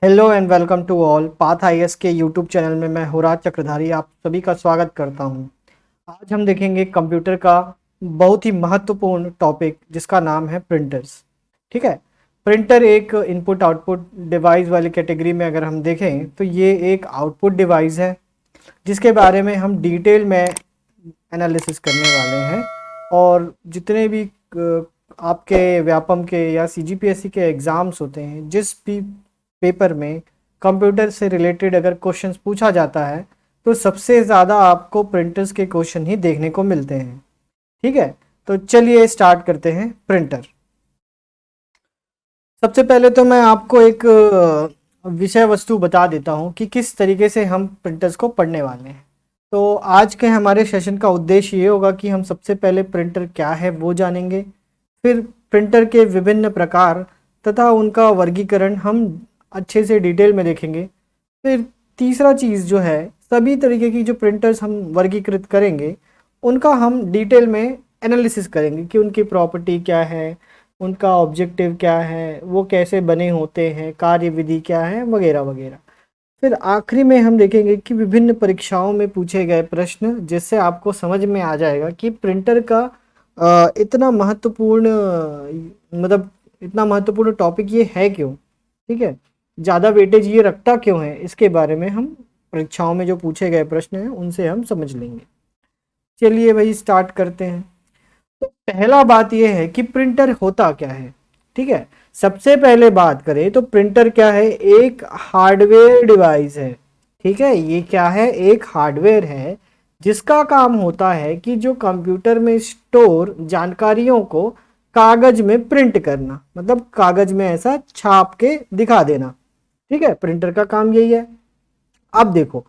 Hello and welcome to all path IAS के YouTube channel में मैं हुराज चक्रधारी आप सभी का स्वागत करता हूं। आज हम देखेंगे कंप्यूटर का बहुत ही महत्वपूर्ण टॉपिक जिसका नाम है प्रिंटर्स। ठीक है। प्रिंटर एक इनपुट आउटपुट डिवाइस वाली कैटेगरी में अगर हम देखें तो ये एक आउटपुट डिवाइस है जिसके बारे में हम डिटेल में एनालिसिस करने वाले हैं। और जितने भी आपके व्यापम के या सीजीपीएससी के एग्ज़ाम्स होते हैं, जिस भी पेपर में कंप्यूटर से रिलेटेड अगर क्वेश्चंस पूछा जाता है तो सबसे ज़्यादा आपको प्रिंटर्स के क्वेश्चन ही देखने को मिलते हैं। ठीक है, तो चलिए स्टार्ट करते हैं। प्रिंटर, सबसे पहले तो मैं आपको एक विषय वस्तु बता देता हूं कि किस तरीके से हम प्रिंटर्स को पढ़ने वाले हैं। तो आज के हमारे सेशन का उद्देश्य ये होगा कि हम सबसे पहले प्रिंटर क्या है वो जानेंगे, फिर प्रिंटर के विभिन्न प्रकार तथा उनका वर्गीकरण हम अच्छे से डिटेल में देखेंगे। फिर तीसरा चीज़ जो है, सभी तरीके की जो प्रिंटर्स हम वर्गीकृत करेंगे उनका हम डिटेल में एनालिसिस करेंगे कि उनकी प्रॉपर्टी क्या है, उनका ऑब्जेक्टिव क्या है, वो कैसे बने होते हैं, कार्य विधि क्या है, वगैरह वगैरह। फिर आखिरी में हम देखेंगे कि विभिन्न परीक्षाओं में पूछे गए प्रश्न, जिससे आपको समझ में आ जाएगा कि प्रिंटर का इतना महत्वपूर्ण मतलब इतना महत्वपूर्ण टॉपिक ये है क्यों। ठीक है, ज़्यादा वेटेज ये रखता क्यों है, इसके बारे में हम परीक्षाओं में जो पूछे गए प्रश्न हैं उनसे हम समझ लेंगे। चलिए भाई स्टार्ट करते हैं। तो पहला बात यह है कि प्रिंटर होता क्या है। ठीक है, सबसे पहले बात करें तो प्रिंटर क्या है, एक हार्डवेयर डिवाइस है। ठीक है, ये क्या है, एक हार्डवेयर है जिसका काम होता है कि जो कंप्यूटर में स्टोर जानकारियों को कागज में प्रिंट करना, मतलब कागज में ऐसा छाप के दिखा देना। ठीक है, प्रिंटर का काम यही है। अब देखो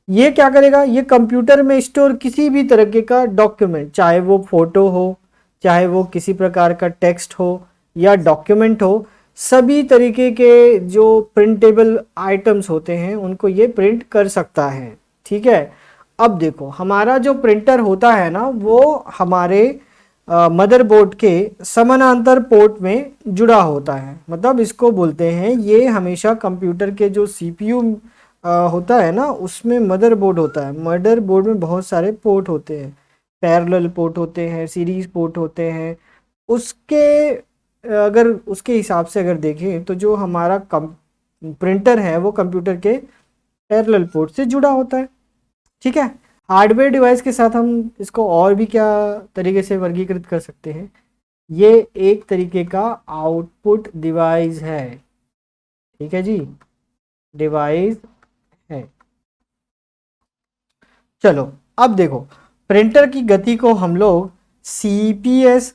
ये क्या करेगा, ये कंप्यूटर में स्टोर किसी भी तरीके का डॉक्यूमेंट, चाहे वो फोटो हो, चाहे वो किसी प्रकार का टेक्स्ट हो या डॉक्यूमेंट हो, सभी तरीके के जो प्रिंटेबल आइटम्स होते हैं उनको ये प्रिंट कर सकता है। ठीक है, अब देखो हमारा जो प्रिंटर होता है ना, वो हमारे मदरबोर्ड के समानांतर पोर्ट में जुड़ा होता है। मतलब इसको बोलते हैं, ये हमेशा कंप्यूटर के जो सीपीयू होता है ना, उसमें मदरबोर्ड होता है। मदरबोर्ड में बहुत सारे पोर्ट होते हैं, पैरेलल पोर्ट होते हैं, सीरीज पोर्ट होते हैं। उसके अगर उसके हिसाब से अगर देखें तो जो हमारा प्रिंटर है वो कंप्यूटर के पैरेलल पोर्ट से जुड़ा होता है। ठीक है, हार्डवेयर डिवाइस के साथ हम इसको और भी क्या तरीके से वर्गीकृत कर सकते हैं, ये एक तरीके का आउटपुट डिवाइस है। ठीक है जी, डिवाइस है। चलो अब देखो, प्रिंटर की गति को हम लोग सीपीएस,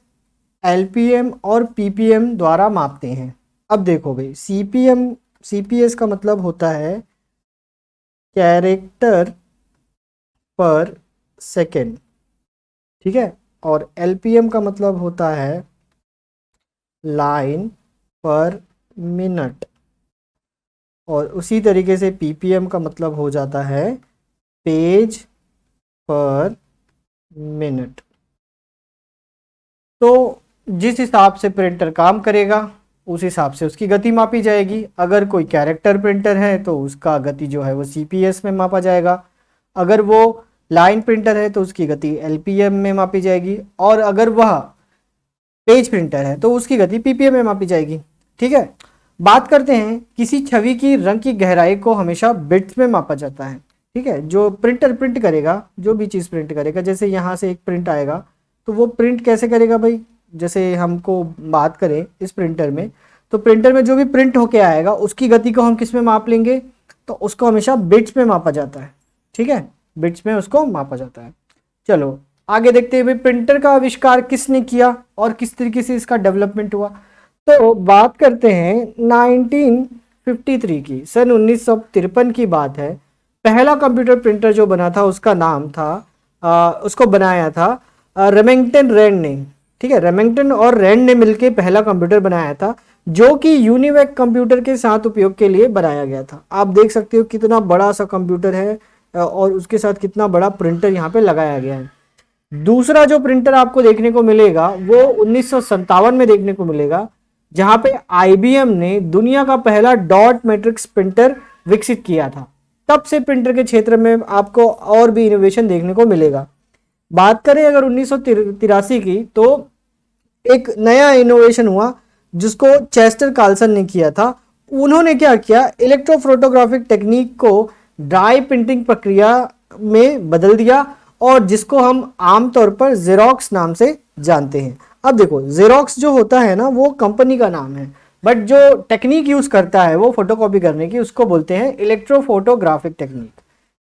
एलपीएम और पीपीएम द्वारा मापते हैं। अब देखो भाई, सीपीएस का मतलब होता है कैरेक्टर पर सेकेंड। ठीक है, और एलपीएम का मतलब होता है लाइन पर मिनट, और उसी तरीके से पीपीएम का मतलब हो जाता है पेज पर मिनट। तो जिस हिसाब से प्रिंटर काम करेगा उस हिसाब से उसकी गति मापी जाएगी। अगर कोई कैरेक्टर प्रिंटर है तो उसका गति जो है वो सीपीएस में मापा जाएगा, अगर वो लाइन प्रिंटर है तो उसकी गति एलपीएम में मापी जाएगी, और अगर वह पेज प्रिंटर है तो उसकी गति पीपीएम में मापी जाएगी। ठीक है, बात करते हैं किसी छवि की रंग की गहराई को हमेशा बिट्स में मापा जाता है। ठीक है, जो प्रिंटर प्रिंट करेगा, जो भी चीज़ प्रिंट करेगा, जैसे यहाँ से एक प्रिंट आएगा तो वो प्रिंट कैसे करेगा भाई, जैसे हमको बात करें इस प्रिंटर में, तो प्रिंटर में जो भी प्रिंट होके आएगा उसकी गति को हम किस में माप लेंगे, तो उसको हमेशा बिट्स में मापा जाता है। ठीक है, बिट्स में उसको मापा जाता है। चलो आगे देखते हैं भाई, प्रिंटर का आविष्कार किसने किया और किस तरीके से इसका डेवलपमेंट हुआ। तो बात करते हैं 1953 की, सन 1953 की बात है। पहला कंप्यूटर प्रिंटर जो बना था उसका नाम था उसको बनाया था रेमिंगटन रैंड ने। ठीक है, रेमिंगटन और रैंड ने मिलकर पहला कंप्यूटर बनाया था, जो कि यूनिवैक कंप्यूटर के साथ उपयोग के लिए बनाया गया था। आप देख सकते हो कितना बड़ा सा कंप्यूटर है और उसके साथ कितना बड़ा प्रिंटर यहाँ पे लगाया गया है। दूसरा जो प्रिंटर आपको देखने को मिलेगा वो 1957 में देखने को मिलेगा, जहां पे आईबीएम ने दुनिया का पहला डॉट मैट्रिक्स प्रिंटर विकसित किया था। तब से प्रिंटर के क्षेत्र में आपको और भी इनोवेशन देखने को मिलेगा। बात करें अगर 1983 की, तो एक नया इनोवेशन हुआ जिसको चेस्टर कार्लसन ने किया था। उन्होंने क्या किया, इलेक्ट्रोफोटोग्राफिक टेक्निक को ड्राई प्रिंटिंग प्रक्रिया में बदल दिया, और जिसको हम आमतौर पर जेरोक्स नाम से जानते हैं। अब देखो, जेरोक्स जो होता है ना, वो कंपनी का नाम है, बट जो टेक्निक यूज करता है वो फोटोकॉपी करने की, उसको बोलते हैं इलेक्ट्रोफोटोग्राफिक टेक्निक।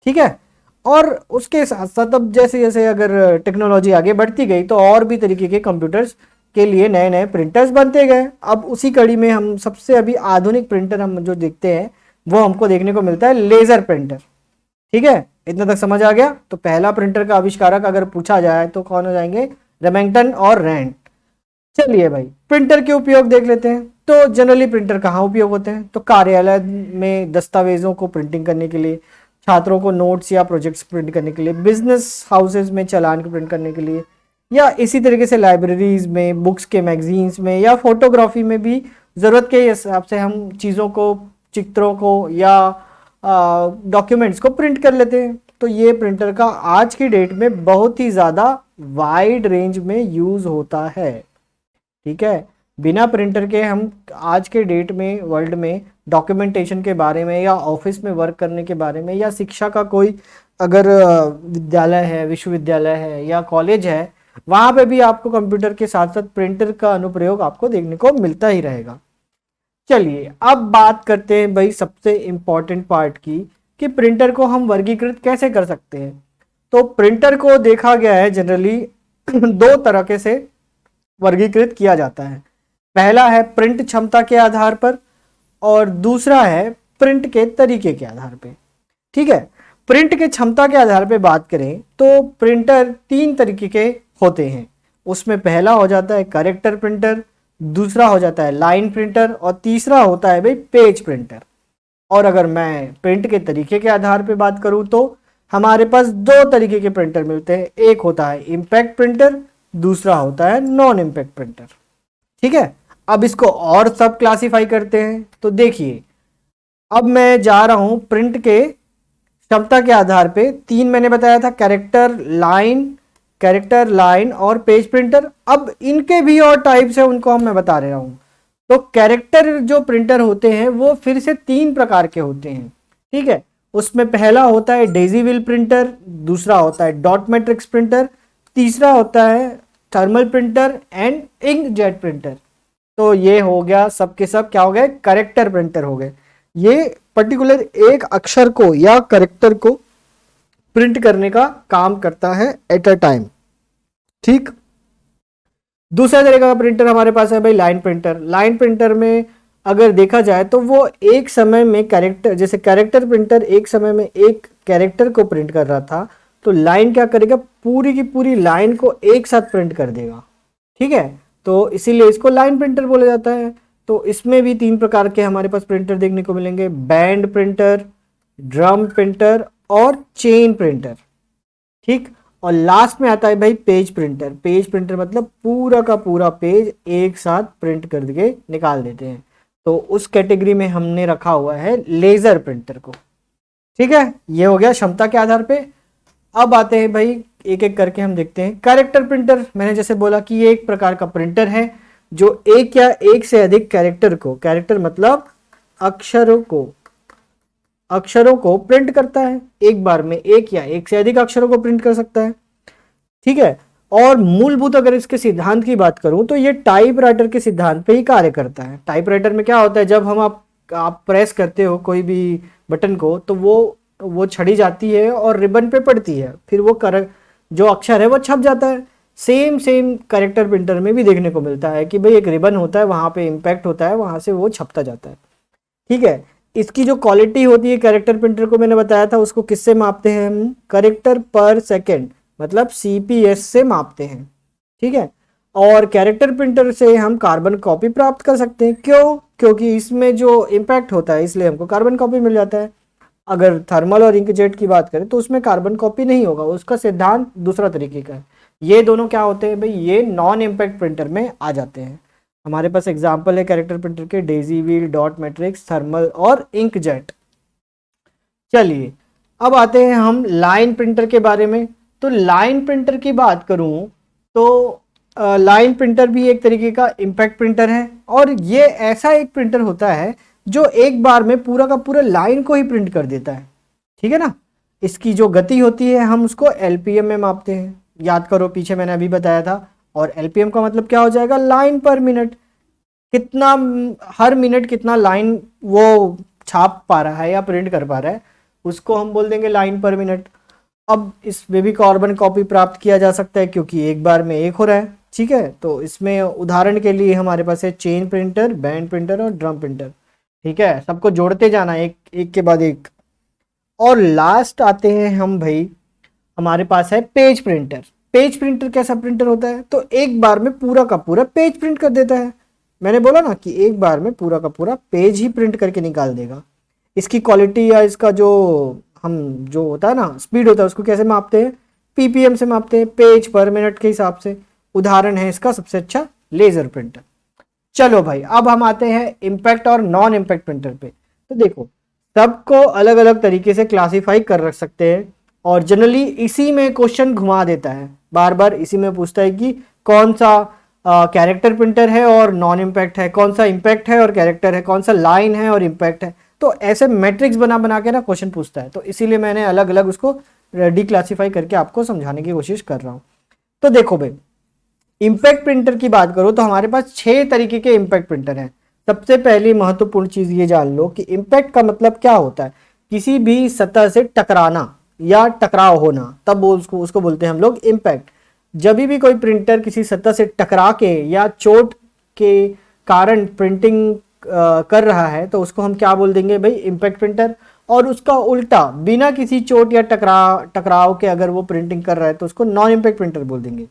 ठीक है। और उसके साथ साथ अब जैसे जैसे अगर टेक्नोलॉजी आगे बढ़ती गई तो और भी तरीके के कंप्यूटर्स के लिए नए नए प्रिंटर्स बनते गए। अब उसी कड़ी में हम सबसे अभी आधुनिक प्रिंटर हम जो देखते हैं वो हमको देखने को मिलता है लेजर प्रिंटर। ठीक है, इतना तक समझ आ गया। तो पहला प्रिंटर का आविष्कारक अगर पूछा जाए तो कौन हो जाएंगे, रेमिंगटन और रैंड। चलिए भाई, प्रिंटर के उपयोग देख लेते हैं। तो जनरली प्रिंटर कहाँ उपयोग होते हैं, तो कार्यालय में दस्तावेजों को प्रिंटिंग करने के लिए, छात्रों को नोट्स या प्रोजेक्ट्स प्रिंट करने के लिए, बिजनेस हाउसेज में चालान को प्रिंट करने के लिए, या इसी तरीके से लाइब्रेरीज में, बुक्स के मैगजीन्स में, या फोटोग्राफी में भी ज़रूरत के हिसाब से हम चीज़ों को, चित्रों को या डॉक्यूमेंट्स को प्रिंट कर लेते हैं। तो ये प्रिंटर का आज की डेट में बहुत ही ज़्यादा वाइड रेंज में यूज़ होता है। ठीक है, बिना प्रिंटर के हम आज के डेट में वर्ल्ड में डॉक्यूमेंटेशन के बारे में, या ऑफिस में वर्क करने के बारे में, या शिक्षा का कोई अगर विद्यालय है, विश्वविद्यालय है या कॉलेज है, वहाँ पे भी आपको कंप्यूटर के साथ साथ प्रिंटर का अनुप्रयोग आपको देखने को मिलता ही रहेगा। चलिए अब बात करते हैं भाई सबसे इम्पोर्टेंट पार्ट की, कि प्रिंटर को हम वर्गीकृत कैसे कर सकते हैं। तो प्रिंटर को देखा गया है जनरली दो तरीके से वर्गीकृत किया जाता है। पहला है प्रिंट क्षमता के आधार पर, और दूसरा है प्रिंट के तरीके के आधार पे। ठीक है, प्रिंट के क्षमता के आधार पे बात करें तो प्रिंटर तीन तरीके के होते हैं। उसमें पहला हो जाता है कैरेक्टर प्रिंटर, दूसरा हो जाता है लाइन प्रिंटर, और तीसरा होता है भाई पेज प्रिंटर। और अगर मैं प्रिंट के तरीके के आधार पे बात करूं तो हमारे पास दो तरीके के प्रिंटर मिलते हैं। एक होता है इम्पैक्ट प्रिंटर, दूसरा होता है नॉन इम्पैक्ट प्रिंटर। ठीक है, अब इसको और सब क्लासिफाई करते हैं। तो देखिए, अब मैं जा रहा हूं प्रिंट के क्षमता के आधार पे। तीन मैंने बताया था, कैरेक्टर लाइन और पेज प्रिंटर। अब इनके भी और टाइप्स है, उनको मैं बता रहा हूं। तो कैरेक्टर जो प्रिंटर होते हैं वो फिर से तीन प्रकार के होते हैं। ठीक है, उसमें पहला होता है डेजी व्हील प्रिंटर, दूसरा होता है डॉट मैट्रिक्स प्रिंटर, तीसरा होता है thermal printer and inkjet printer. तो ये हो गया सब के सब क्या हो गए, कैरेक्टर प्रिंटर हो गए। ये पर्टिकुलर एक अक्षर को या कैरेक्टर को प्रिंट करने का काम करता है एट अ टाइम। ठीक, दूसरा तरीके का प्रिंटर हमारे पास है भाई लाइन प्रिंटर। लाइन प्रिंटर में अगर देखा जाए तो वो एक समय में कैरेक्टर, जैसे कैरेक्टर प्रिंटर एक समय में एक कैरेक्टर को प्रिंट कर रहा था, तो लाइन क्या करेगा, पूरी की पूरी लाइन को एक साथ प्रिंट कर देगा। ठीक है, तो इसीलिए इसको लाइन प्रिंटर बोला जाता है। तो इसमें भी तीन प्रकार के हमारे पास प्रिंटर देखने को मिलेंगे, बैंड प्रिंटर, ड्रम प्रिंटर और चेन प्रिंटर। ठीक, और लास्ट में आता है भाई पेज प्रिंटर। पेज प्रिंटर मतलब पूरा का पूरा पेज एक साथ प्रिंट करके निकाल देते हैं। तो उस कैटेगरी में हमने रखा हुआ है लेजर प्रिंटर को। ठीक है, ये हो गया क्षमता के आधार पे। अब आते हैं भाई एक एक करके हम देखते हैं। कैरेक्टर प्रिंटर, मैंने जैसे बोला कि ये एक प्रकार का प्रिंटर है जो एक या एक से अधिक कैरेक्टर को, कैरेक्टर मतलब अक्षरों को प्रिंट करता है। एक बार में एक या एक से अधिक अक्षरों को प्रिंट कर सकता है। ठीक है, और मूलभूत अगर इसके सिद्धांत की बात करूं तो ये टाइपराइटर के सिद्धांत पे ही कार्य करता है। टाइपराइटर में क्या होता है, जब हम आप प्रेस करते हो कोई भी बटन को तो वो छड़ी जाती है और रिबन पे पड़ती है, फिर वो जो अक्षर है वो छप जाता है। सेम कैरेक्टर प्रिंटर में भी देखने को मिलता है कि भाई एक रिबन होता है, वहां पे इम्पैक्ट होता है, वहां से वो छपता जाता है। ठीक है, इसकी जो क्वालिटी होती है कैरेक्टर प्रिंटर को मैंने बताया था, उसको किससे मापते हैं हम, कैरेक्टर पर सेकेंड मतलब सीपीएस से मापते हैं। ठीक है, और कैरेक्टर प्रिंटर से हम कार्बन कॉपी प्राप्त कर सकते हैं। क्यों, क्योंकि इसमें जो इम्पैक्ट होता है इसलिए हमको कार्बन कॉपी मिल जाता है। अगर थर्मल और इंकजेट की बात करें तो उसमें कार्बन कॉपी नहीं होगा, उसका सिद्धांत दूसरा तरीके का है। ये दोनों क्या होते हैं भाई, ये नॉन इम्पैक्ट प्रिंटर में आ जाते हैं। हमारे पास एग्जाम्पल है कैरेक्टर प्रिंटर के, Daisy wheel, dot matrix, thermal और इंकजेट। चलिए अब आते हैं हम लाइन प्रिंटर के बारे में। तो लाइन प्रिंटर की बात करूं तो लाइन प्रिंटर भी एक तरीके का इम्पैक्ट प्रिंटर है, और ये ऐसा एक प्रिंटर होता है जो एक बार में पूरा का पूरा लाइन को ही प्रिंट कर देता है। ठीक है ना। इसकी जो गति होती है हम उसको एलपीएम में मापते हैं, याद करो पीछे मैंने अभी बताया था। और एलपीएम का मतलब क्या हो जाएगा, लाइन पर मिनट, कितना हर मिनट कितना लाइन वो छाप पा रहा है या प्रिंट कर पा रहा है, उसको हम बोल देंगे लाइन पर मिनट। अब इसमें भी कार्बन कॉपी प्राप्त किया जा सकता है क्योंकि एक बार में एक हो रहा है। ठीक है, तो इसमें उदाहरण के लिए हमारे पास है चेन प्रिंटर, बैंड प्रिंटर और ड्रम प्रिंटर। ठीक है, सबको जोड़ते जाना एक एक के बाद एक। और लास्ट आते हैं हम भाई, हमारे पास है पेज प्रिंटर। पेज प्रिंटर कैसा प्रिंटर होता है, तो एक बार में पूरा का पूरा पेज प्रिंट कर देता है। मैंने बोला ना कि एक बार में पूरा का पूरा पेज ही प्रिंट करके निकाल देगा। इसकी क्वालिटी या इसका जो हम जो होता है ना स्पीड होता है उसको कैसे मापते हैं, पीपीएम से मापते हैं, पेज पर मिनट के हिसाब से। उदाहरण है इसका सबसे अच्छा लेजर प्रिंटर। चलो भाई अब हम आते हैं इम्पैक्ट और नॉन इम्पैक्ट प्रिंटर पे। तो देखो सबको अलग अलग तरीके से क्लासीफाई कर रख सकते हैं, और जनरली इसी में क्वेश्चन घुमा देता है, बार बार इसी में पूछता है कि कौन सा कैरेक्टर प्रिंटर है और नॉन इम्पैक्ट है, कौन सा इम्पैक्ट है और कैरेक्टर है, कौन सा लाइन है और इम्पैक्ट है। तो ऐसे मैट्रिक्स बना बना के ना क्वेश्चन पूछता है, तो इसीलिए मैंने अलग अलग उसको डिक्लासीफाई करके आपको समझाने की कोशिश कर रहा हूँ। तो देखो भाई, इम्पैक्ट प्रिंटर की बात करो तो हमारे पास 6 तरीके के इम्पैक्ट प्रिंटर हैं। सबसे पहली महत्वपूर्ण चीज ये जान लो कि इम्पैक्ट का मतलब क्या होता है, किसी भी सतह से टकराना या टकराव होना, तब वो उसको बोलते हैं हम लोग इम्पैक्ट। जब भी कोई प्रिंटर किसी सतह से टकरा के या चोट के कारण प्रिंटिंग कर रहा है तो उसको हम क्या बोल देंगे भाई, इम्पैक्ट प्रिंटर। और उसका उल्टा बिना किसी चोट या टकराव के अगर वो प्रिंटिंग कर रहा है तो उसको नॉन इम्पैक्ट प्रिंटर बोल देंगे।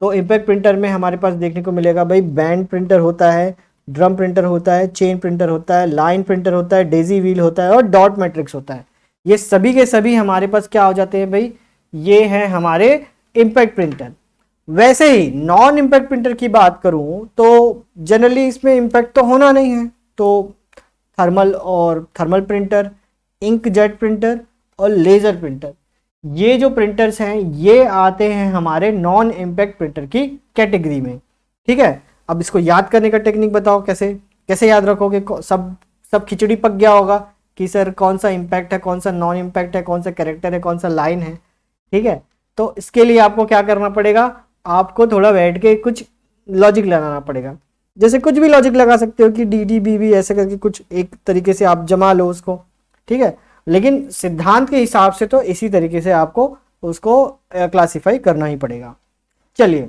तो इम्पैक्ट प्रिंटर में हमारे पास देखने को मिलेगा भाई, बैंड प्रिंटर होता है, ड्रम प्रिंटर होता है, चेन प्रिंटर होता है, लाइन प्रिंटर होता है, डेजी व्हील होता है और डॉट मैट्रिक्स होता है। ये सभी के सभी हमारे पास क्या हो जाते हैं भाई, ये है हमारे इम्पैक्ट प्रिंटर। वैसे ही नॉन इम्पैक्ट प्रिंटर की बात करूं तो जनरली इसमें इम्पैक्ट तो होना नहीं है, तो थर्मल प्रिंटर, इंकजेट प्रिंटर और लेजर प्रिंटर, ये जो प्रिंटर्स हैं ये आते हैं हमारे नॉन इम्पैक्ट प्रिंटर की कैटेगरी में। ठीक है, अब इसको याद करने का टेक्निक बताओ, कैसे कैसे याद रखोगे। सब खिचड़ी पक गया होगा कि सर कौन सा इम्पैक्ट है, कौन सा नॉन इम्पैक्ट है, कौन सा कैरेक्टर है, कौन सा लाइन है। ठीक है, तो इसके लिए आपको क्या करना पड़ेगा, आपको थोड़ा बैठ के कुछ लॉजिक लगाना पड़ेगा। जैसे कुछ भी लॉजिक लगा सकते हो कि डी डी बी बी ऐसे करके कुछ एक तरीके से आप जमा लो उसको। ठीक है, लेकिन सिद्धांत के हिसाब से तो इसी तरीके से आपको उसको क्लासिफाई करना ही पड़ेगा। चलिए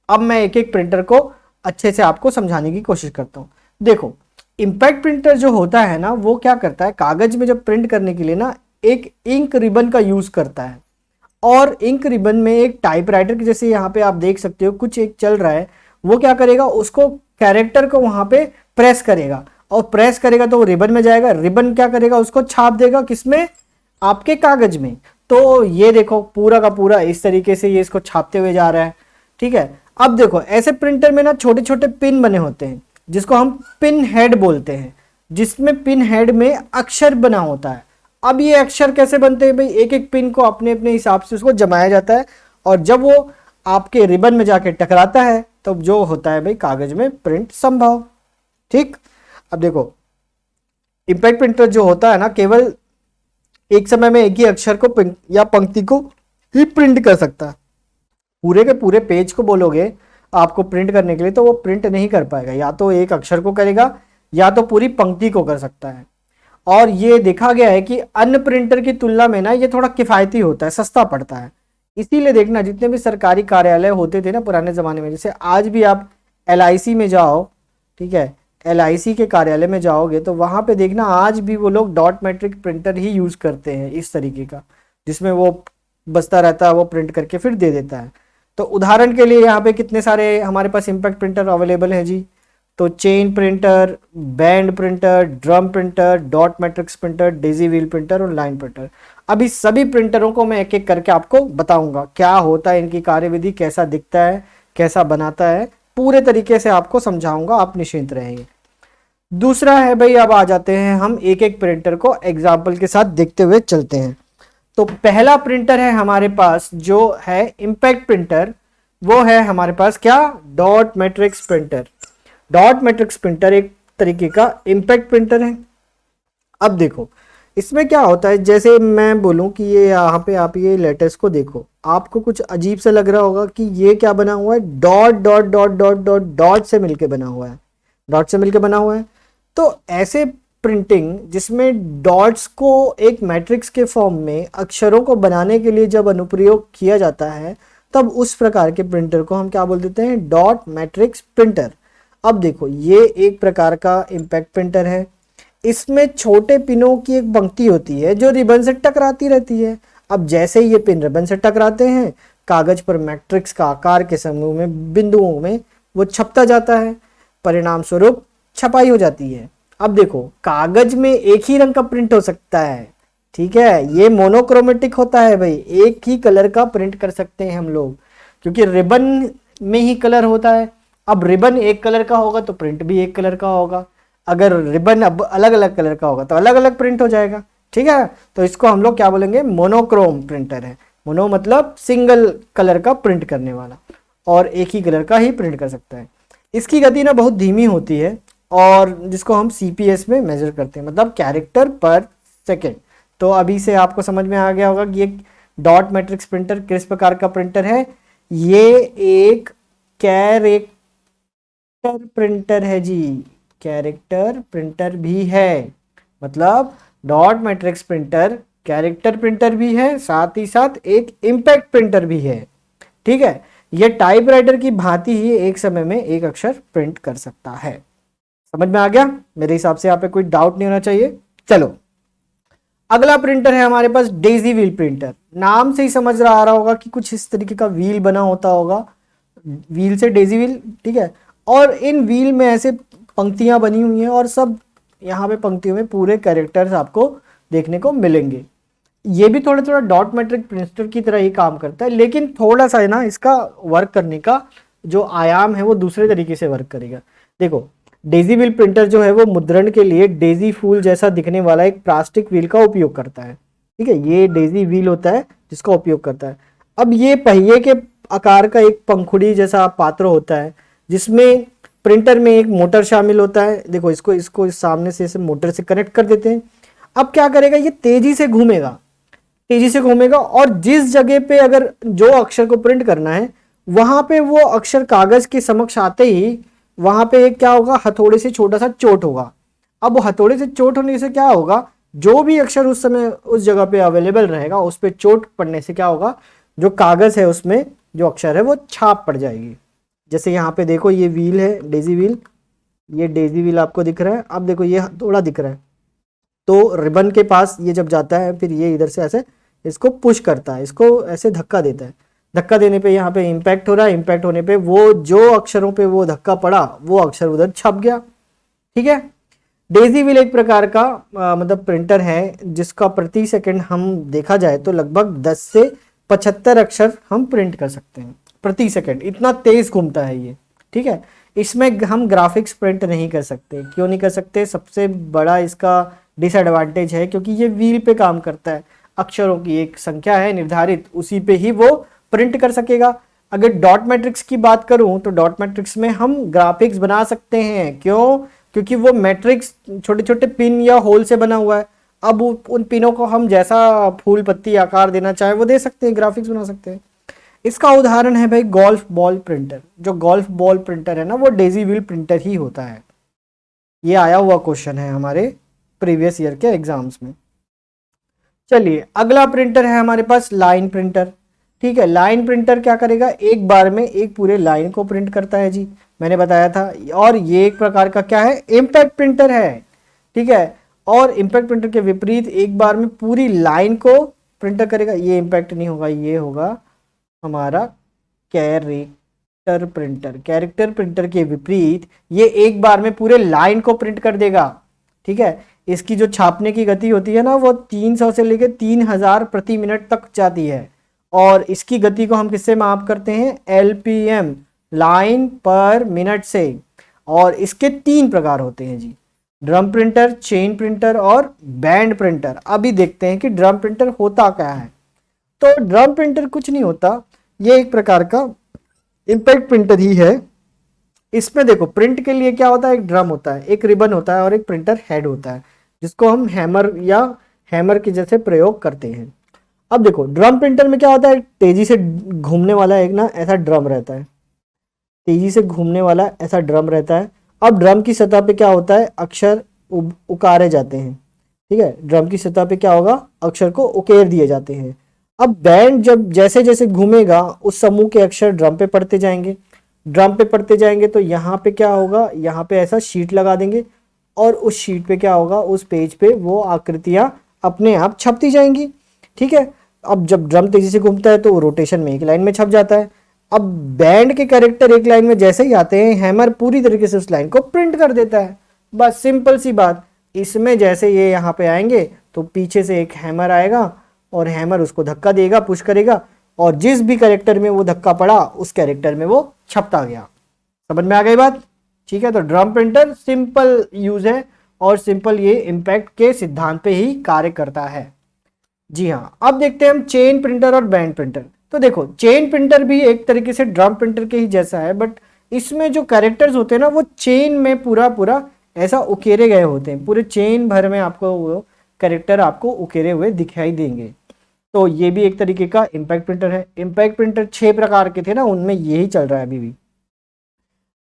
अब मैं एक एक प्रिंटर को अच्छे से आपको समझाने की कोशिश करता हूँ। देखो इम्पैक्ट प्रिंटर जो होता है ना वो क्या करता है, कागज में जब प्रिंट करने के लिए ना एक इंक रिबन का यूज करता है, और इंक रिबन में एक टाइपराइटर के जैसे यहाँ पे आप देख सकते हो कुछ एक चल रहा है, वो क्या करेगा, उसको कैरेक्टर को वहां पे प्रेस करेगा, और प्रेस करेगा तो वो रिबन में जाएगा, रिबन क्या करेगा, उसको छाप देगा किसमें, आपके कागज में। तो ये देखो पूरा का पूरा इस तरीके से ये इसको छापते हुए जा रहा है। ठीक है, अब देखो ऐसे प्रिंटर में ना छोटे छोटे पिन बने होते हैं जिसको हम पिन हेड बोलते हैं, जिसमें पिन हेड में अक्षर बना होता है। अब ये अक्षर कैसे बनते हैं भाई, एक एक पिन को अपने अपने हिसाब से उसको जमाया जाता है, और जब वो आपके रिबन में जाके टकराता है तब जो होता है भाई कागज में प्रिंट संभव। ठीक, अब देखो इम्पैक्ट प्रिंटर जो होता है ना केवल एक समय में एक ही अक्षर को या पंक्ति को ही प्रिंट कर सकता है। पूरे के पूरे पेज को बोलोगे आपको प्रिंट करने के लिए तो वो प्रिंट नहीं कर पाएगा, या तो एक अक्षर को करेगा या तो पूरी पंक्ति को कर सकता है। और ये देखा गया है कि अन्य प्रिंटर की तुलना में ना ये थोड़ा किफ़ायती होता है, सस्ता पड़ता है। इसीलिए देखना जितने भी सरकारी कार्यालय होते थे ना पुराने ज़माने में, जैसे आज भी आप LIC में जाओ, ठीक है, LIC के कार्यालय में जाओगे तो वहाँ पे देखना आज भी वो लोग डॉट मैट्रिक प्रिंटर ही यूज़ करते हैं इस तरीके का, जिसमें वो बसता रहता है, वो प्रिंट करके फिर दे देता है। तो उदाहरण के लिए यहाँ पे कितने सारे हमारे पास इम्पैक्ट प्रिंटर अवेलेबल हैं जी, तो chain printer, band printer, drum printer, dot matrix printer, Daisy wheel printer और लाइन प्रिंटर। अब इस सभी प्रिंटरों को मैं एक एक करके आपको बताऊंगा क्या होता है, इनकी कार्यविधि कैसा दिखता है, कैसा बनाता है, पूरे तरीके से आपको समझाऊंगा, आप निश्चिंत रहेंगे। दूसरा है भाई, अब आ जाते हैं हम एक एक प्रिंटर को एग्जाम्पल के साथ देखते हुए चलते हैं। तो पहला प्रिंटर है हमारे पास जो है इम्पैक्ट प्रिंटर, वो है हमारे पास क्या, dot matrix printer. Dot matrix printer एक तरीके का इम्पैक्ट प्रिंटर है। अब देखो इसमें क्या होता है, जैसे मैं बोलूं कि ये यहाँ पे आप ये लेटर्स को देखो, आपको कुछ अजीब सा लग रहा होगा कि ये क्या बना हुआ है, dot dot dot dot dot dot से मिलके बना हुआ है, डॉट से मिलके बना हुआ है। तो ऐसे प्रिंटिंग जिसमें डॉट्स को एक मैट्रिक्स के फॉर्म में अक्षरों को बनाने के लिए जब अनुप्रयोग किया जाता है, तब उस प्रकार के प्रिंटर को हम क्या बोल देते हैं, डॉट मैट्रिक्स प्रिंटर। अब देखो ये एक प्रकार का इम्पैक्ट प्रिंटर है। इसमें छोटे पिनों की एक पंक्ति होती है जो रिबन से टकराती रहती है। अब जैसे ये पिन रिबन से टकराते हैं, कागज पर मैट्रिक्स का आकार के समूह में बिंदुओं में वो छपता जाता है, परिणाम स्वरूप छपाई हो जाती है। अब देखो कागज में एक ही रंग का प्रिंट हो सकता है, ठीक है, ये मोनोक्रोमेटिक होता है भाई, एक ही कलर का प्रिंट कर सकते हैं हम लोग, क्योंकि रिबन में ही कलर होता है। अब रिबन एक कलर का होगा तो प्रिंट भी एक कलर का होगा, अगर रिबन अब अलग अलग कलर का होगा तो अलग अलग प्रिंट हो जाएगा, ठीक है। तो इसको हम लोग क्या बोलेंगे, मोनोक्रोम प्रिंटर है। मोनो मतलब सिंगल कलर का प्रिंट करने वाला, और एक ही कलर का ही प्रिंट कर सकता है। इसकी गति ना बहुत धीमी होती है, और जिसको हम CPS में मेजर करते हैं, मतलब कैरेक्टर पर सेकेंड। तो अभी से आपको समझ में आ गया होगा कि ये डॉट मैट्रिक्स प्रिंटर किस प्रकार का प्रिंटर है। ये एक कैरेक्टर प्रिंटर है जी, कैरेक्टर प्रिंटर भी है, मतलब dot matrix printer character printer भी है, साथ ही साथ एक इम्पैक्ट प्रिंटर भी है, ठीक है। यह टाइपराइटर की भांति ही एक समय में एक अक्षर प्रिंट कर सकता है। समझ में आ गया? मेरे हिसाब से यहाँ पे कोई डाउट नहीं होना चाहिए। चलो अगला प्रिंटर है हमारे पास डेजी व्हील प्रिंटर। नाम से ही समझ आ रहा होगा कि कुछ इस तरीके का व्हील बना होता होगा, व्हील से डेजी व्हील, ठीक है। और इन व्हील में ऐसे पंक्तियां बनी हुई हैं, और सब यहाँ पे पंक्तियों में पूरे कैरेक्टर्स आपको देखने को मिलेंगे। ये भी थोड़ा थोड़ा डॉट मैट्रिक प्रिंटर की तरह ही काम करता है, लेकिन थोड़ा सा है ना, इसका वर्क करने का जो आयाम है वो दूसरे तरीके से वर्क करेगा। देखो डेजी व्हील प्रिंटर जो है वो मुद्रण के लिए डेजी फूल जैसा दिखने वाला एक प्लास्टिक व्हील का उपयोग करता है, ठीक है। ये डेजी व्हील होता है जिसका उपयोग करता है। अब ये पहिए के आकार का एक पंखुड़ी जैसा पात्र होता है, जिसमें प्रिंटर में एक मोटर शामिल होता है। देखो इसको इस सामने से इसे मोटर से कनेक्ट कर देते हैं। अब क्या करेगा, ये तेजी से घूमेगा, तेजी से घूमेगा, और जिस जगह पे अगर जो अक्षर को प्रिंट करना है वहां पे वो अक्षर कागज के समक्ष आते ही वहां पे क्या होगा, हथौड़े से छोटा सा चोट होगा। अब हथौड़े से चोट होने से क्या होगा, जो भी अक्षर उस समय उस जगह पे अवेलेबल रहेगा उस पे चोट पड़ने से क्या होगा, जो कागज है उसमें जो अक्षर है वो छाप पड़ जाएगी। जैसे यहाँ पे देखो ये व्हील है डेजी व्हील, ये डेजी व्हील आपको दिख रहा है। अब देखो ये हथौड़ा दिख रहा है, तो रिबन के पास ये जब जाता है फिर ये इधर से ऐसे इसको पुश करता है, इसको ऐसे धक्का देता है। धक्का देने पे यहाँ पे इम्पैक्ट हो रहा है, इम्पैक्ट होने पे वो जो अक्षरों पे वो धक्का पड़ा वो अक्षर उधर छप गया, ठीक है। डेजी व्हील एक प्रकार का मतलब प्रिंटर है जिसका प्रति सेकंड हम देखा जाए तो लगभग 10 से 75 अक्षर हम प्रिंट कर सकते हैं प्रति सेकंड, इतना तेज घूमता है ये, ठीक है। इसमें हम ग्राफिक्स प्रिंट नहीं कर सकते। क्यों नहीं कर सकते? सबसे बड़ा इसका डिसएडवांटेज है क्योंकि ये व्हील पे काम करता है, अक्षरों की एक संख्या है निर्धारित, उसी पे ही वो प्रिंट कर सकेगा। अगर डॉट मैट्रिक्स की बात करूं तो डॉट मैट्रिक्स में हम ग्राफिक्स बना सकते हैं। क्यों? क्योंकि वो मैट्रिक्स छोटे छोटे पिन या होल से बना हुआ है। अब उन पिनों को हम जैसा फूल पत्ती आकार देना चाहे वो दे सकते हैं, ग्राफिक्स बना सकते हैं। इसका उदाहरण है भाई गोल्फ बॉल प्रिंटर। जो गोल्फ बॉल प्रिंटर है ना वो डेजी व्हील प्रिंटर ही होता है। ये आया हुआ क्वेश्चन है हमारे प्रीवियस ईयर के एग्जाम्स में। चलिए अगला प्रिंटर है हमारे पास लाइन प्रिंटर, ठीक है। लाइन प्रिंटर क्या करेगा, एक बार में एक पूरे लाइन को प्रिंट करता है जी, मैंने बताया था। और ये एक प्रकार का क्या है, इम्पैक्ट प्रिंटर है, ठीक है। और इम्पैक्ट प्रिंटर के विपरीत एक बार में पूरी लाइन को प्रिंटर करेगा। ये इम्पैक्ट नहीं होगा, ये होगा हमारा कैरेक्टर प्रिंटर। कैरेक्टर प्रिंटर के विपरीत ये एक बार में पूरे लाइन को प्रिंट कर देगा, ठीक है। इसकी जो छापने की गति होती है ना वो 300 से लेकर 3000 प्रति मिनट तक जाती है। और इसकी गति को हम किससे माप करते हैं, LPM लाइन पर मिनट से। और इसके 3 प्रकार होते हैं जी, ड्रम प्रिंटर, चेन प्रिंटर और बैंड प्रिंटर। अभी देखते हैं कि ड्रम प्रिंटर होता क्या है। तो ड्रम प्रिंटर कुछ नहीं होता, ये एक प्रकार का इम्पैक्ट प्रिंटर ही है। इसमें देखो प्रिंट के लिए क्या होता है, एक ड्रम होता है, एक रिबन होता है और एक प्रिंटर हेड होता है, जिसको हम हैमर या हैमर के जैसे प्रयोग करते हैं। अब देखो ड्रम प्रिंटर में क्या होता है, तेजी से घूमने वाला एक ना ऐसा ड्रम रहता है, तेजी से घूमने वाला ऐसा ड्रम रहता है। अब ड्रम की सतह पे क्या होता है, अक्षर उकारे जाते हैं। ठीक है, ड्रम की सतह पे क्या होगा, अक्षर को उकेर दिए जाते हैं। अब बैंड जब जैसे जैसे घूमेगा उस समूह के अक्षर ड्रम पे पड़ते जाएंगे, ड्रम पे पड़ते जाएंगे। तो यहाँ पे क्या होगा, यहाँ पे ऐसा शीट लगा देंगे और उस शीट पे क्या होगा, उस पेज पे वो आकृतियां अपने आप छपती जाएंगी। ठीक है, अब जब ड्रम तेजी से घूमता है तो वो रोटेशन में एक लाइन में छप जाता है। अब बैंड के कैरेक्टर एक लाइन में जैसे ही आते हैं, हैमर पूरी तरीके से उस लाइन को प्रिंट कर देता है। बस सिंपल सी बात। इसमें जैसे ये यहाँ पे आएंगे तो पीछे से एक हैमर आएगा और हैमर उसको धक्का देगा, पुश करेगा, और जिस भी कैरेक्टर में वो धक्का पड़ा उस कैरेक्टर में वो छपता गया। समझ में आ गई बात? ठीक है, तो ड्रम प्रिंटर सिंपल यूज है और सिंपल ये इम्पैक्ट के सिद्धांत पे ही कार्य करता है। जी हाँ, अब देखते हैं हम चेन प्रिंटर और बैंड प्रिंटर। तो देखो चेन प्रिंटर भी एक तरीके से ड्रम प्रिंटर के ही जैसा है, बट इसमें जो कैरेक्टर्स होते हैं ना वो चेन में पूरा पूरा ऐसा उकेरे गए होते हैं, पूरे चेन भर में आपको वो कैरेक्टर आपको उकेरे हुए दिखाई देंगे। तो ये भी एक तरीके का इम्पैक्ट प्रिंटर है। इम्पैक्ट प्रिंटर 6 प्रकार के थे ना, उनमें यही चल रहा है अभी भी।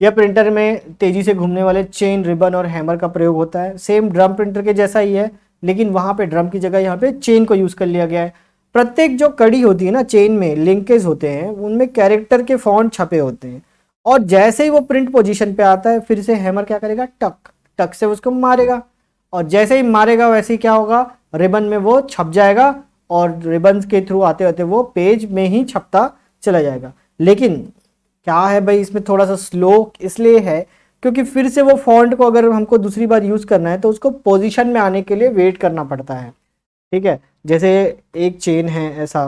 यह प्रिंटर में तेजी से घूमने वाले चेन, रिबन और हैमर का प्रयोग होता है। सेम ड्रम प्रिंटर के जैसा ही है, लेकिन वहां पे ड्रम की जगह यहाँ पे चेन को यूज कर लिया गया है। प्रत्येक जो कड़ी होती है ना चेन में, लिंकेज होते हैं, उनमें कैरेक्टर के फॉन्ट छपे होते हैं, और जैसे ही वो प्रिंट पोजीशन पे आता है फिर से हैमर क्या करेगा, टक टक से उसको मारेगा, और जैसे ही मारेगा वैसे ही क्या होगा, रिबन में वो छप जाएगा और रिबन के थ्रू आते आते वो पेज में ही छपता चला जाएगा। लेकिन क्या है भाई, इसमें थोड़ा सा स्लो इसलिए है क्योंकि फिर से वो फॉन्ट को अगर हमको दूसरी बार यूज करना है तो उसको पोजीशन में आने के लिए वेट करना पड़ता है। ठीक है, जैसे एक चेन है ऐसा,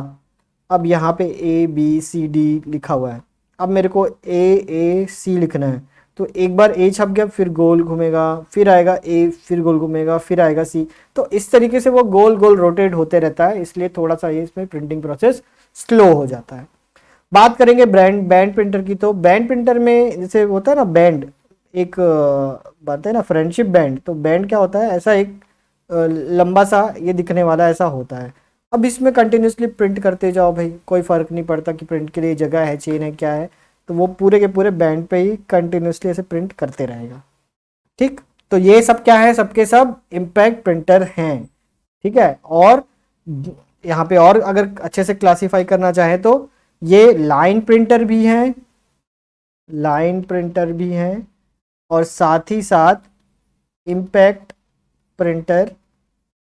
अब यहाँ पे ABCD लिखा हुआ है, अब मेरे को AAC लिखना है, तो एक बार A छप गया, फिर गोल घूमेगा, फिर आएगा A, फिर गोल घूमेगा, फिर आएगा C। तो इस तरीके से वो गोल गोल रोटेट होते रहता है, इसलिए थोड़ा सा ये इसमें प्रिंटिंग प्रोसेस स्लो हो जाता है। बात करेंगे बैंड प्रिंटर की। तो बैंड प्रिंटर में जैसे होता है ना बैंड, एक बात है ना फ्रेंडशिप बैंड, तो बैंड क्या होता है, ऐसा एक लंबा सा ये दिखने वाला ऐसा होता है। अब इसमें कंटिन्यूसली प्रिंट करते जाओ भाई, कोई फर्क नहीं पड़ता कि प्रिंट के लिए जगह है, चेन है, क्या है, तो वो पूरे के पूरे बैंड पे ही कंटिन्यूसली ऐसे प्रिंट करते रहेगा। ठीक, तो ये सब क्या है, सबके सब इम्पैक्ट प्रिंटर हैं। ठीक है, और यहाँ पे और अगर अच्छे से क्लासीफाई करना चाहे तो ये लाइन प्रिंटर भी हैं, लाइन प्रिंटर भी हैं, और साथ ही साथ इम्पैक्ट प्रिंटर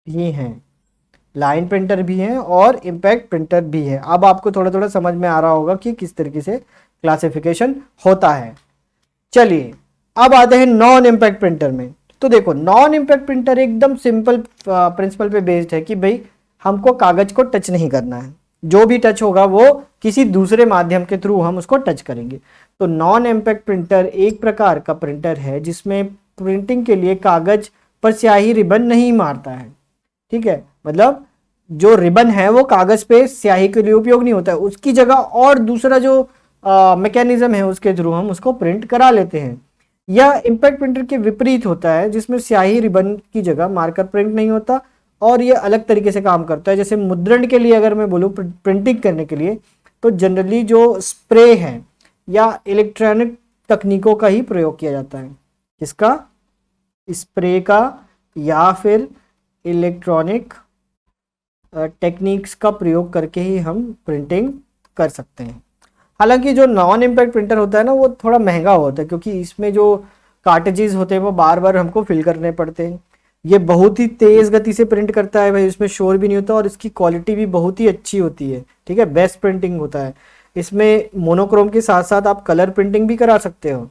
भी हैं। लाइन प्रिंटर भी हैं और इम्पैक्ट प्रिंटर भी है। अब आपको थोड़ा थोड़ा समझ में आ रहा होगा कि किस तरीके से क्लासिफिकेशन होता है। चलिए अब आते हैं नॉन इम्पैक्ट प्रिंटर में। तो देखो नॉन इम्पैक्ट प्रिंटर एकदम सिंपल प्रिंसिपल पे बेस्ड है कि भाई हमको कागज को टच नहीं करना है, जो भी टच होगा वो किसी दूसरे माध्यम के थ्रू हम उसको टच करेंगे। तो नॉन इम्पैक्ट प्रिंटर एक प्रकार का प्रिंटर है जिसमें प्रिंटिंग के लिए कागज पर स्याही रिबन नहीं मारता है। ठीक है, मतलब जो रिबन है वो कागज पे स्याही के लिए उपयोग नहीं होता है, उसकी जगह और दूसरा जो मैकेनिज्म है उसके थ्रू हम उसको प्रिंट करा लेते हैं। यह इम्पैक्ट प्रिंटर के विपरीत होता है जिसमें स्याही रिबन की जगह मार्कर प्रिंट नहीं होता, और ये अलग तरीके से काम करता है। जैसे मुद्रण के लिए अगर मैं बोलूँ प्रिंटिंग करने के लिए, तो जनरली जो स्प्रे है या इलेक्ट्रॉनिक तकनीकों का ही प्रयोग किया जाता है। किसका? स्प्रे का या फिर इलेक्ट्रॉनिक टेक्निक्स का प्रयोग करके ही हम प्रिंटिंग कर सकते हैं। हालांकि जो नॉन इम्पैक्ट प्रिंटर होता है ना वो थोड़ा महंगा होता है, क्योंकि इसमें जो कार्टेजेस होते हैं वो बार बार हमको फिल करने पड़ते हैं। ये बहुत ही तेज़ गति से प्रिंट करता है भाई, इसमें शोर भी नहीं होता और इसकी क्वालिटी भी बहुत ही अच्छी होती है। ठीक है, बेस्ट प्रिंटिंग होता है। इसमें मोनोक्रोम के साथ साथ आप कलर प्रिंटिंग भी करा सकते हो।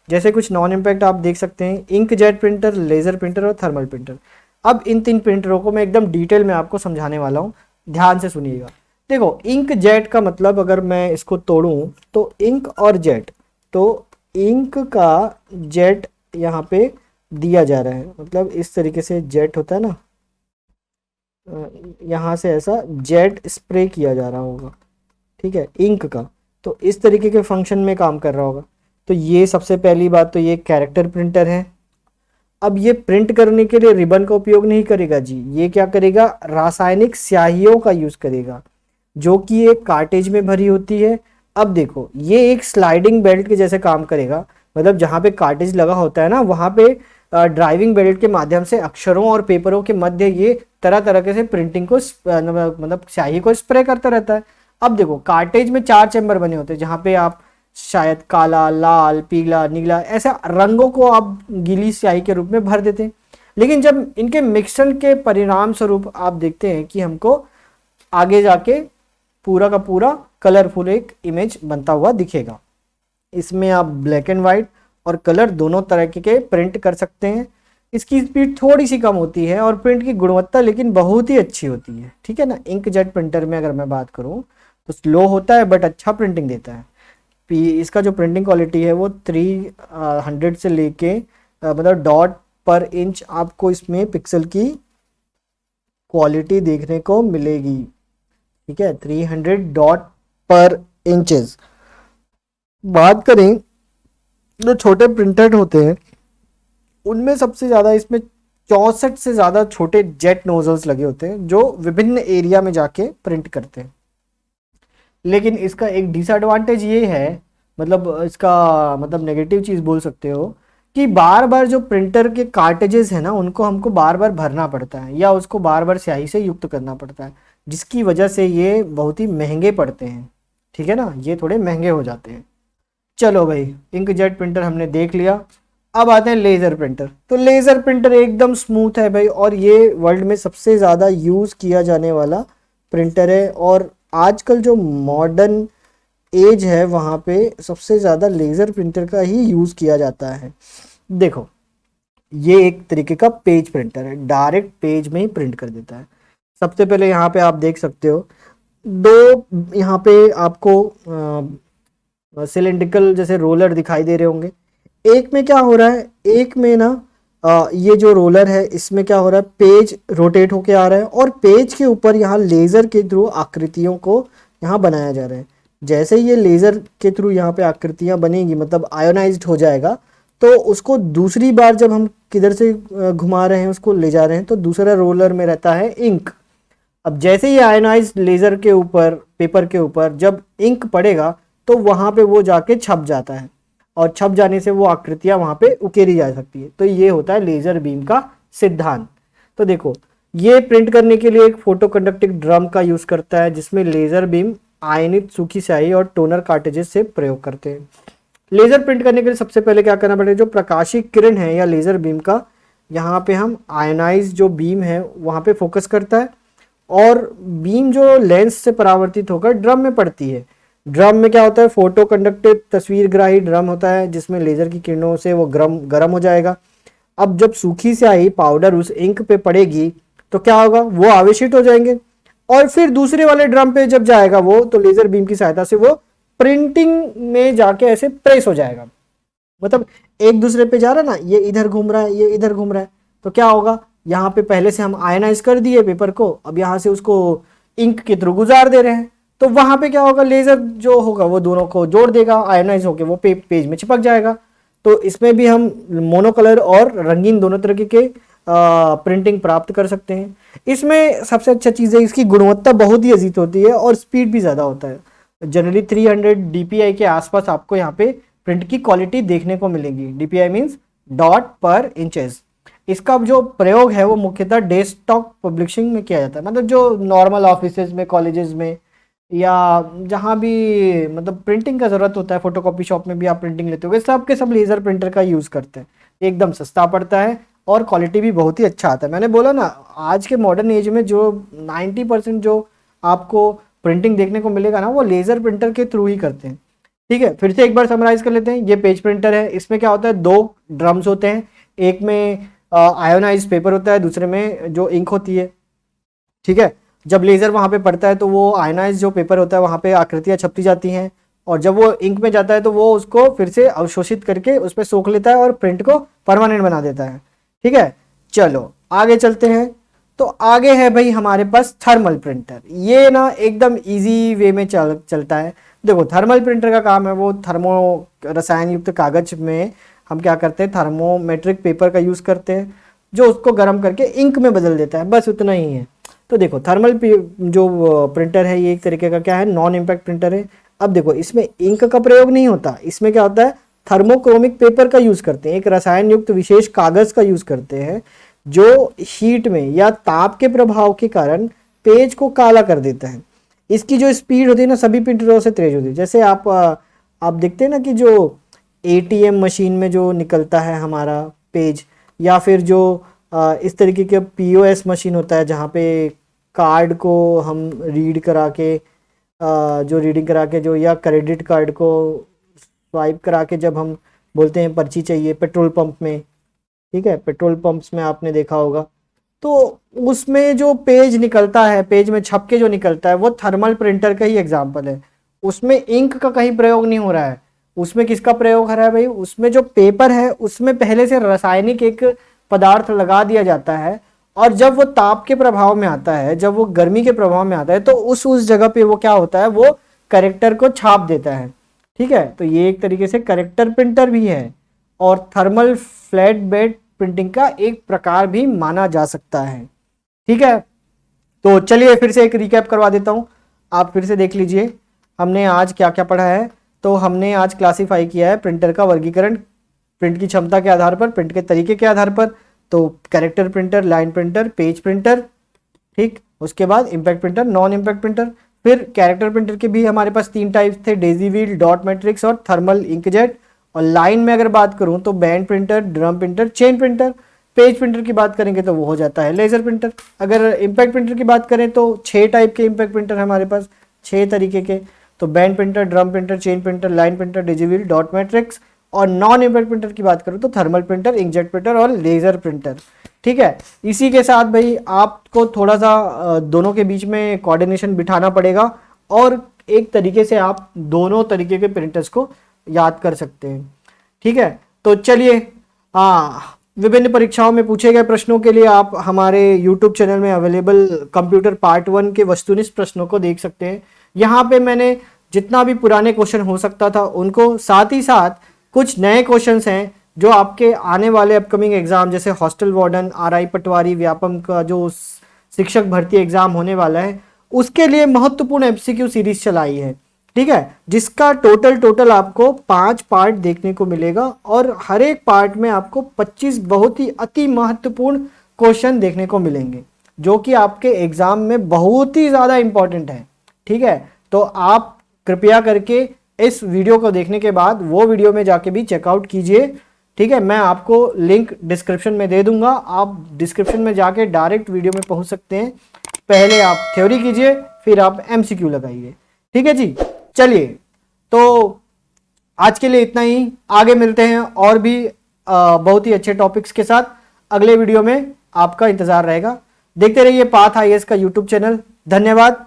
जैसे कुछ नॉन इम्पैक्ट आप देख सकते हैं, inkjet printer, laser printer और थर्मल प्रिंटर। अब इन 3 प्रिंटरों को मैं एकदम डिटेल में आपको समझाने वाला हूँ, ध्यान से सुनिएगा। देखो इंक जेट का मतलब अगर मैं इसको तोड़ूं तो इंक और जेट तो इंक का जेट यहाँ पे दिया जा रहा है, मतलब इस तरीके से जेट होता है ना, यहाँ से ऐसा जेट स्प्रे किया जा रहा होगा, ठीक है, इंक का। तो इस तरीके के फंक्शन में काम कर रहा होगा। तो ये सबसे पहली बात, तो ये कैरेक्टर प्रिंटर है। अब ये प्रिंट करने के लिए रिबन का उपयोग नहीं करेगा जी, ये क्या करेगा, रासायनिक स्याहियों का यूज करेगा, जो कि एक कार्टेज में भरी होती है। अब देखो ये एक स्लाइडिंग बेल्ट के जैसे काम करेगा, मतलब जहाँ पे कार्टेज लगा होता है ना, वहाँ पे ड्राइविंग बेल्ट के माध्यम से अक्षरों और पेपरों के मध्य ये तरह तरह के से प्रिंटिंग को मतलब स्याही को स्प्रे करता रहता है। अब देखो कार्टेज में 4 चैम्बर बने होते हैं, जहाँ पे आप शायद काला, लाल, पीला, नीला ऐसे रंगों को आप गीली स्याही के रूप में भर देते हैं। लेकिन जब इनके मिश्रण के परिणाम स्वरूप आप देखते हैं कि हमको आगे जाके पूरा का पूरा कलरफुल एक इमेज बनता हुआ दिखेगा। इसमें आप ब्लैक एंड वाइट और कलर दोनों तरह के प्रिंट कर सकते हैं। इसकी स्पीड थोड़ी सी कम होती है और प्रिंट की गुणवत्ता लेकिन बहुत ही अच्छी होती है, ठीक है ना। इंकजेट प्रिंटर में अगर मैं बात करूं तो स्लो होता है बट अच्छा प्रिंटिंग देता है। इसका जो प्रिंटिंग क्वालिटी है वो 300 से लेके मतलब डॉट पर इंच आपको इसमें पिक्सल की क्वालिटी देखने को मिलेगी, ठीक है, 300 डॉट पर इंचेस। बात करें जो छोटे प्रिंटर होते हैं उनमें सबसे ज़्यादा इसमें 64 से ज़्यादा छोटे जेट नोजल्स लगे होते हैं जो विभिन्न एरिया में जाके प्रिंट करते हैं। लेकिन इसका एक डिसएडवांटेज ये है, मतलब इसका मतलब नेगेटिव चीज़ बोल सकते हो, कि बार बार जो प्रिंटर के कार्टेजेस है ना उनको हमको बार बार भरना पड़ता है या उसको बार बार स्याही से युक्त करना पड़ता है, जिसकी वजह से ये बहुत ही महंगे पड़ते हैं, ठीक है ना, ये थोड़े महंगे हो जाते हैं। चलो भाई इंकजेट प्रिंटर हमने देख लिया। अब आते हैं लेज़र प्रिंटर। तो लेज़र प्रिंटर एकदम स्मूथ है भाई, और ये वर्ल्ड में सबसे ज़्यादा यूज़ किया जाने वाला प्रिंटर है, और आजकल जो मॉडर्न एज है वहाँ पे सबसे ज़्यादा लेज़र प्रिंटर का ही यूज़ किया जाता है। देखो ये एक तरीके का पेज प्रिंटर है, डायरेक्ट पेज में ही प्रिंट कर देता है। सबसे पहले यहाँ पे आप देख सकते हो दो यहाँ पे आपको सिलेंड्रिकल जैसे रोलर दिखाई दे रहे होंगे। एक में क्या हो रहा है, एक में ना ये जो रोलर है इसमें क्या हो रहा है, पेज रोटेट होके आ रहा है और पेज के ऊपर यहाँ लेज़र के थ्रू आकृतियों को यहाँ बनाया जा रहा है। जैसे ही ये लेज़र के थ्रू यहाँ पे आकृतियाँ बनेंगी, मतलब आयोनाइज्ड हो जाएगा, तो उसको दूसरी बार जब हम किधर से घुमा रहे हैं उसको ले जा रहे हैं तो दूसरा रोलर में रहता है इंक। अब जैसे ही आयोनाइज्ड लेज़र के ऊपर, पेपर के ऊपर जब इंक पड़ेगा तो वहाँ पे वो जाके छप जाता है, और छप जाने से वो आकृतियाँ वहाँ पे उकेरी जा सकती है। तो ये होता है लेज़र बीम का सिद्धांत। तो देखो ये प्रिंट करने के लिए एक फोटो कंडक्टिंग ड्रम का यूज़ करता है, जिसमें लेज़र बीम आयनित सूखी स्याही और टोनर कार्टेजेस से प्रयोग करते हैं। लेज़र प्रिंट करने के लिए सबसे पहले क्या करना पड़ेगा, जो प्रकाशिक किरण है या लेज़र बीम का, यहाँ पे हम आयनाइज जो बीम है वहाँ पे फोकस करता है, और बीम जो लेंस से परावर्तित होकर ड्रम में पड़ती है। ड्रम में क्या होता है, फोटो कंडक्टिव तस्वीरग्राही ड्रम होता है, जिसमें लेज़र की किरणों से वो गर्म हो जाएगा। अब जब सूखी स्याही पाउडर उस इंक पे पड़ेगी तो क्या होगा, वो आवेशित हो जाएंगे, और फिर दूसरे वाले ड्रम पे जब जाएगा वो, तो लेज़र बीम की सहायता से वो प्रिंटिंग में जाके ऐसे प्रेस हो जाएगा। मतलब एक दूसरे पे जा रहा है ना, ये इधर घूम रहा है, ये इधर घूम रहा है, तो क्या होगा, यहाँ पे पहले से हम आयनाइज कर दिए पेपर को, अब यहाँ से उसको इंक के थ्रू गुजार दे रहे हैं, तो वहाँ पे क्या होगा, लेज़र जो होगा वो दोनों को जोड़ देगा, आयनाइज होकर वो पेज में चिपक जाएगा। तो इसमें भी हम मोनो कलर और रंगीन दोनों तरह के प्रिंटिंग प्राप्त कर सकते हैं। इसमें सबसे अच्छा चीज़ है इसकी गुणवत्ता बहुत ही अजीब होती है और स्पीड भी ज़्यादा होता है। जनरली 300 DPI के आसपास आपको यहाँ पे प्रिंट की क्वालिटी देखने को मिलेगी। DPI मीन्स डॉट पर इंचेस। इसका जो प्रयोग है वो मुख्यतः डेस्कटॉप पब्लिशिंग में किया जाता है, मतलब जो नॉर्मल ऑफिसेज में, कॉलेजेस में, या जहाँ भी मतलब प्रिंटिंग का ज़रूरत होता है, फोटोकॉपी शॉप में भी आप प्रिंटिंग लेते हो, सब के सब लेज़र प्रिंटर का यूज़ करते हैं। एकदम सस्ता पड़ता है और क्वालिटी भी बहुत ही अच्छा आता है। मैंने बोला ना, आज के मॉडर्न एज में जो 90% जो आपको प्रिंटिंग देखने को मिलेगा ना, वो लेज़र प्रिंटर के थ्रू ही करते हैं। ठीक है, फिर से एक बार समराइज कर लेते हैं। ये पेज प्रिंटर है, इसमें क्या होता है, 2 ड्रम्स होते हैं, एक में आयोनाइज पेपर होता है, दूसरे में जो इंक होती है। ठीक है, जब लेज़र वहाँ पे पड़ता है तो वो आयनाइज जो पेपर होता है वहाँ पे आकृतियाँ छपती जाती हैं, और जब वो इंक में जाता है तो वो उसको फिर से अवशोषित करके उस पर सोख लेता है और प्रिंट को परमानेंट बना देता है। ठीक है, चलो आगे चलते हैं। तो आगे है भाई हमारे पास थर्मल प्रिंटर। ये ना एकदम इजी वे में चलता है। देखो थर्मल प्रिंटर का काम है वो थर्मो रसायन युक्त कागज में हम क्या करते हैं, थर्मोमेट्रिक पेपर का यूज़ करते हैं जो उसको गर्म करके इंक में बदल देता है, बस उतना ही है। तो देखो थर्मल जो प्रिंटर है ये एक तरीके का क्या है, नॉन इम्पैक्ट प्रिंटर है। अब देखो इसमें इंक का प्रयोग नहीं होता, इसमें क्या होता है, थर्मोक्रोमिक पेपर का यूज़ करते हैं, एक रसायन युक्त विशेष कागज़ का यूज़ करते हैं जो हीट में या ताप के प्रभाव के कारण पेज को काला कर देता है। इसकी जो स्पीड होती है ना सभी प्रिंटरों से तेज होती है। जैसे आप देखते हैं ना कि जो एटीएम मशीन में जो निकलता है हमारा पेज, या फिर जो इस तरीके के पीओएस मशीन होता है जहाँ पे कार्ड को हम रीड करा के जो रीडिंग करा के जो, या क्रेडिट कार्ड को स्वाइप करा के जब हम बोलते हैं पर्ची चाहिए पेट्रोल पंप में, ठीक है, पेट्रोल पंप्स में आपने देखा होगा, तो उसमें जो पेज निकलता है, पेज में छप के जो निकलता है वो थर्मल प्रिंटर का ही एग्जाम्पल है। उसमें इंक का कहीं प्रयोग नहीं हो रहा है, उसमें किसका प्रयोग हो रहा है भाई, उसमें जो पेपर है उसमें पहले से रासायनिक एक पदार्थ लगा दिया जाता है और जब वो ताप के प्रभाव में आता है, जब वो गर्मी के प्रभाव में आता है तो उस जगह पे वो क्या होता है, वो करेक्टर को छाप देता है। ठीक है, तो ये एक तरीके से करेक्टर प्रिंटर भी है और थर्मल फ्लैट बेड प्रिंटिंग का एक प्रकार भी माना जा सकता है। ठीक है, तो चलिए फिर से एक रिकैप करवा देता हूं, आप फिर से देख लीजिए हमने आज क्या क्या पढ़ा है। तो हमने आज क्लासीफाई किया है प्रिंटर का वर्गीकरण प्रिंट की क्षमता के आधार पर, प्रिंट के तरीके के आधार पर। तो character printer, line printer, page printer, ठीक, उसके बाद impact printer, non impact printer. फिर कैरेक्टर प्रिंटर के भी हमारे पास 3 टाइप्स थे, डेजी व्हील, डॉट मैट्रिक्स और थर्मल इंकजेट। और लाइन में अगर बात करूं तो band printer, drum printer, chain printer. Page printer की बात करेंगे तो वो हो जाता है लेजर प्रिंटर। अगर इम्पैक्ट प्रिंटर की बात करें तो 6 टाइप के इम्पैक्ट प्रिंटर हमारे पास, 6 तरीके के। तो band printer, drum printer, chain printer, line printer, Daisy wheel, dot matrix. और नॉन इम्पैक्ट प्रिंटर की बात करूं तो थर्मल प्रिंटर, इंकजेट प्रिंटर और लेजर प्रिंटर। ठीक है, इसी के साथ भाई आपको थोड़ा सा दोनों के बीच में कोऑर्डिनेशन बिठाना पड़ेगा और एक तरीके से आप दोनों तरीके के प्रिंटर्स को याद कर सकते हैं। ठीक है, तो चलिए विभिन्न परीक्षाओं में पूछे गए प्रश्नों के लिए आप हमारे YouTube चैनल में अवेलेबल कंप्यूटर पार्ट 1 के वस्तुनिष्ठ प्रश्नों को देख सकते हैं। यहाँ पे मैंने जितना भी पुराने क्वेश्चन हो सकता था उनको, साथ ही साथ कुछ नए क्वेश्चंस हैं जो आपके आने वाले अपकमिंग एग्जाम जैसे हॉस्टल वार्डन, RI पटवारी, व्यापम का जो शिक्षक भर्ती एग्जाम होने वाला है उसके लिए महत्वपूर्ण MCQ सीरीज चलाई है। ठीक है, जिसका टोटल आपको 5 पार्ट देखने को मिलेगा और हर एक पार्ट में आपको 25 बहुत ही अति महत्वपूर्ण क्वेश्चन देखने को मिलेंगे जो कि आपके एग्जाम में बहुत ही ज़्यादा इंपॉर्टेंट है। ठीक है, तो आप कृपया करके इस वीडियो को देखने के बाद वो वीडियो में जाके भी चेकआउट कीजिए। ठीक है, मैं आपको लिंक डिस्क्रिप्शन में दे दूंगा, आप डिस्क्रिप्शन में जाके डायरेक्ट वीडियो में पहुंच सकते हैं। पहले आप थ्योरी कीजिए फिर आप MCQ लगाइए। ठीक है जी, चलिए तो आज के लिए इतना ही, आगे मिलते हैं और भी बहुत ही अच्छे टॉपिक्स के साथ। अगले वीडियो में आपका इंतजार रहेगा। देखते रहिए पाथ IAS का YouTube चैनल। धन्यवाद।